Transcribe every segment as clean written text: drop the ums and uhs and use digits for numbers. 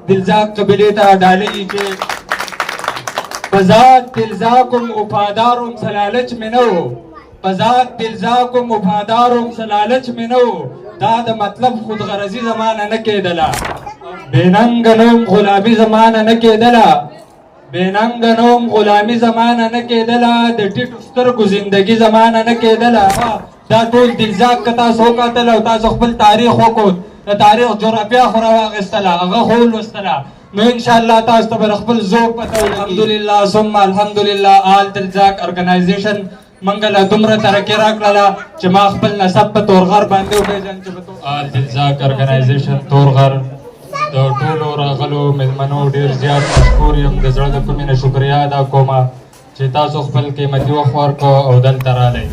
دلزاق قبیلې ته ډالۍ چې بذات دلزاقم وفادارم سلالچ مې نه و بذات دلزاقم وفادارم سلالچ مې نه و دا د مطلب خودغرضي زمانه نه کېدله بېننګه نوم غلامي زمانه نه کېدله بېننګه نوم غلامي زمانه نه کېدله د ټیټو سترګو زندګي زمانه نه کېدله دا ټول دلزاق که تاسو وکتل او تاسو خپل تاریخ وکړ د تاریخ جغرافیه خو راواخیستله هغه خو ولوستله نو انشاءالله تاسو ته به خپل ذوق پته ولګي الحمدلله ثم الحمدلله آل دلزاق ارګنایزیشن موږ له دومره ترقي راکړله چې ما خپل نسب په تورغر باندې وپېژن چې آل دلزاق ارګنایزیشن تورغر د ټولو راغلو مېلمنو ډېر زیات مشکور یم د زړه د کومې نه شکریا ادا کومه چې تاسو خپل قیمتي وخت ورکړو او دلته رالی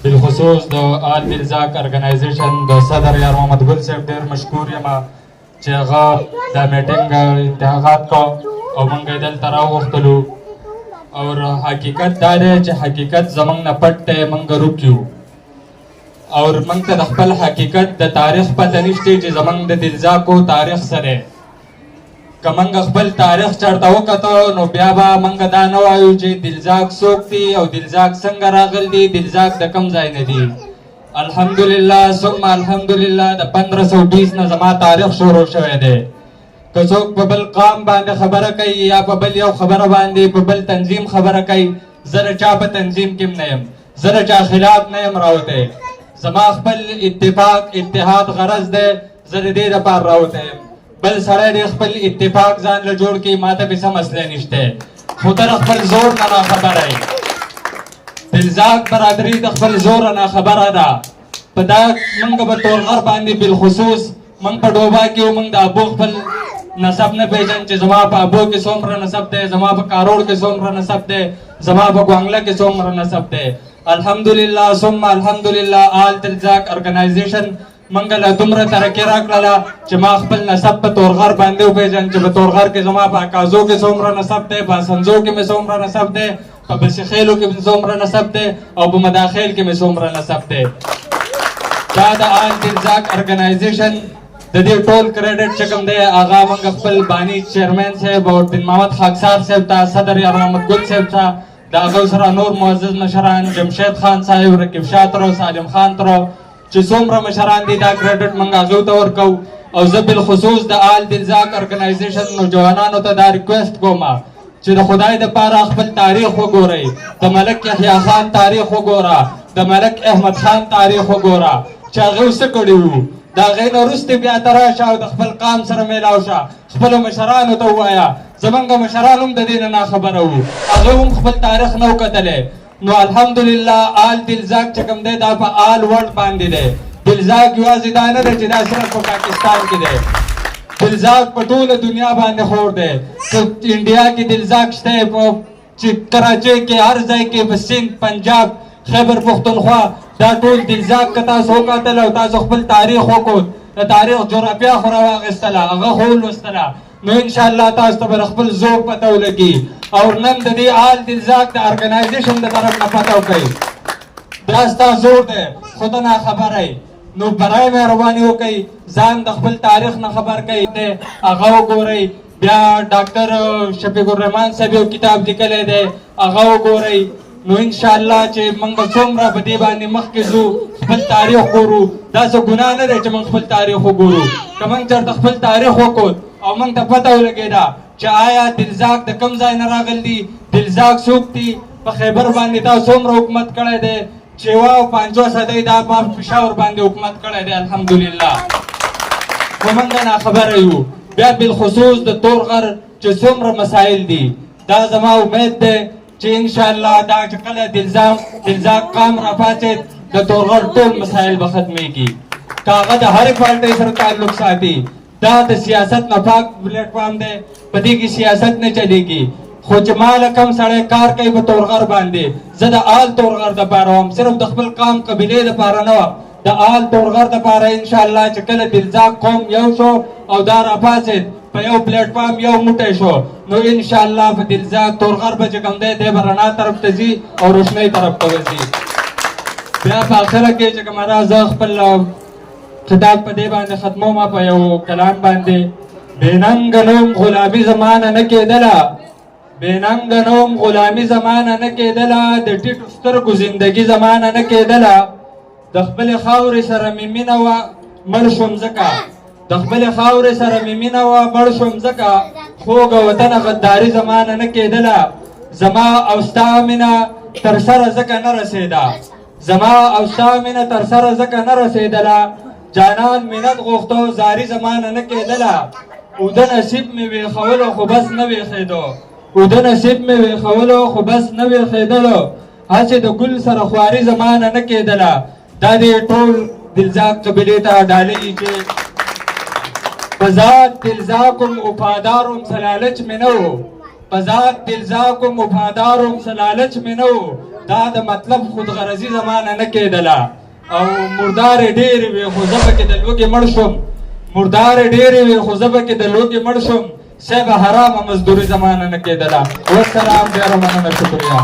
بالخصوص د آل دلزاق ارګنایزیشن د صدر یار محمد ګل صاحب ډېر مشکور یم چې هغه دا میټینګ انتخابات کو او موږ یې دلته راوغوښتلو او حقیقت دا دی چې حقیقت زموږ نه پټ دی موږ روک یو او موږ ته د خپل حقیقت د تاریخ پته نشته چې زموږ د دلزاقو تاریخ څه دی که موږ خپل تاریخ چېرته وکتو نو بیا به موږ دا نه وایو چې دلزاق څوک دي او دلزاق څنګه راغل دي دلزاق د کوم ځای نه دي الحمدلله ثم الحمدلله د 1520 نه زما تاریخ شروع شوی دی که څوک په بل قام باندې خبره کوي یا په بل یو خبره باندې په بل تنظیم خبره کوي زه د چا په تنظیم کې نه یم زه د چا خلاف نه یم راوتی زما خپل اتفاق اتحاد غرض دی زه د دې دپاره راوتی یم بل سړی دی خپل اتفاق ځان له جوړ کړي ما ته بې څه مسله نشته خو ته د خپل زور نه ناخبره یې دلزاق برادري د خپل زوره ناخبره ده په دا موږ به تورغر باندې بالخصوص موږ په ډوبا کې یو موږ د ابو خپل نسب نه پېژن چې زما په ابو کې څومره نسب دی زما په کاروړ کې څومره نسب دی زما په ګوانګله کې څومره نسب دی الحمدلله ثم الحمدلله آل دلزاق ارګنایزیشن موږ له دومره ترقي راکړله چې ما خپل نسب په تورغر باندې وپېژن چې په تورغر کې زما په اکازو کې څومره نسب دی په اسنځو کې مې څومره نسب دی په بسخیلو کې مې څومره نسب دی او په مداخل کې مې څومره نسب دی دا د آل دلزاق ارګنایزیشن د دې ټول کریډټ چې کوم دی هغه موږ خپل باني چیرمن صاحب او دین محمد خاکسار صاحب ته صدر یار محمد ګل صاحب ته د هغو سره نور معزز مشران جمشید خان صاحب رقیب شاه ترو سالم خان ترو چې څومره مشران دي دا کریډټ موږ هغو ته ورکوو او زه بالخصوص د آل دلزاق ارګنایزیشن نوجوانانو ته دا ریکویسټ کوم چې د خدای دپاره خپل تاریخ وګورئ د ملک یحیی خان تاریخ وګوره د ملک احمد خان تاریخ وګوره چې هغوی څه کړي وو د هغې نه وروسته بیا ته راشه او د خپل قام سره میلاو شه خپلو مشرانو ته ووایه زموږ مشران هم د دې نه ناخبره وو هغوی هم خپل تاریخ نه و کتلی نو الحمدلله آل دلزاق چې کوم دی دا په آل ورلډ باندې دی دلزاق یوازې دا نه دی چې دا صرف په پاکستان کې دی دلزاق په ټوله دنیا باندې خور دی که انډیا کې دلزاق شته چې کراچۍ کې هر ځای کې په سند پنجاب خیبر پښتونخوا دا ټول دلزاق که تاسو وکتل او تاسو خپل تاریخ وکړ د تاریخ جغرافیه خو راواخیستله هغه خو ولوستله نو انشاءالله تاسو ته به خپل ذوق پته ولګي او نن د دې آل دلزاق د ارګنایزیشن د طرف نه پته وکړئ دا ستا زور دی خو ته ناخبره یې نو برای مهرباني وکئ ځان د خپل تاریخ نه خبر کوي هغه وګورئ بیا ډاکټر شفیق الرحمان صاحب یو کتاب لیکلی دی هغه وګورئ نو انشاءالله چې موږ څومره په دې باندې مخکې ځو خپل تاریخ ګورو دا څه ګناه نه دی چې موږ خپل تاریخ وګورو که موږ چېرته خپل تاریخ وکړو او موږ ته پته ولګېده چې آیا دلزاق د کوم ځای نه راغلی دي دلزاق څوک دي په خیبر باندې تا څومره حکومت کړی دی چیوا او 50 صدۍ دا په پېښور باندې حکومت کړی دی الحمدلله خو موږ ناخبره یو بیا بالخصوص د تورغر چې څومره مسایل دي دا زما امید دی چې انشاءالله دا چې کله دلزاق قام راپاڅېد د تورغر ټول مسایل به ختمېږي که هغه د هرې پارټۍ سره تعلق ساتي دا د سیاست نه پاک پلیټفارم دی په دې کې سیاست نه چلېږي خو چې ما له کوم سړی کار کوي په تورغر باندې زه د آل تورغر دپاره وم صرف د خپل قام قبیلې دپاره نه وم د آل تورغر دپاره انشاءالله چې کله دلزاق قوم یو شو او دا راپاڅېد په یو پلیټفارم یو موټی شو نو انشاءالله په دلزاق تورغر به چې کوم دی دی به رڼا طرف ته ځي او روشنۍ طرف ته به ځي بیا په آخره کې چې کومه زه خپل خطاب په دې باندې ختموم په یو کلام باندې بیننګ نوم غلامي زمانه نه کېدله بیننګ نوم غلامي زمانه نه کېدله د ټیټو سترګو زندګي زمانه نه کېدله د خپلې خاورې سره مې مینه وه مړ شوم ځکه د خپلې خاورې سره مې مینه وه مړ شوم ځکه خوږه وطنه غداري زمانه نه کېدله زما او ستا مینه تر سره ځکه نه رسېده زما او ستا مینه تر سره ځکه نه رسېدله جانان منت غوښتو زاري زمانه نه کېدله اوده نصیب مې ویښولو خو بس نه ویښېدو اوده نصیب مې ویښولو خو بس نه ویښېدلو هسې د ګل سره خواري زمانه نه کېدله دا دې ټول دلزاق قبیلې ته ډالۍ چې په ذات دلزاقم وفادارم سلالچ مې نه و په ذات دلزاقم وفادارم سلالچ مې نه و دا د مطلب خودغرضي زمانه نه کېدله او مردارې ډېرې وې خو زه پکې د لوږې مړ شوم مردارې ډېرې وې خو زه پکې د لوږې مړ شوم صاحب حرامه مزدوري زمانه نه کېدله والسلام ډېره مننه شکریه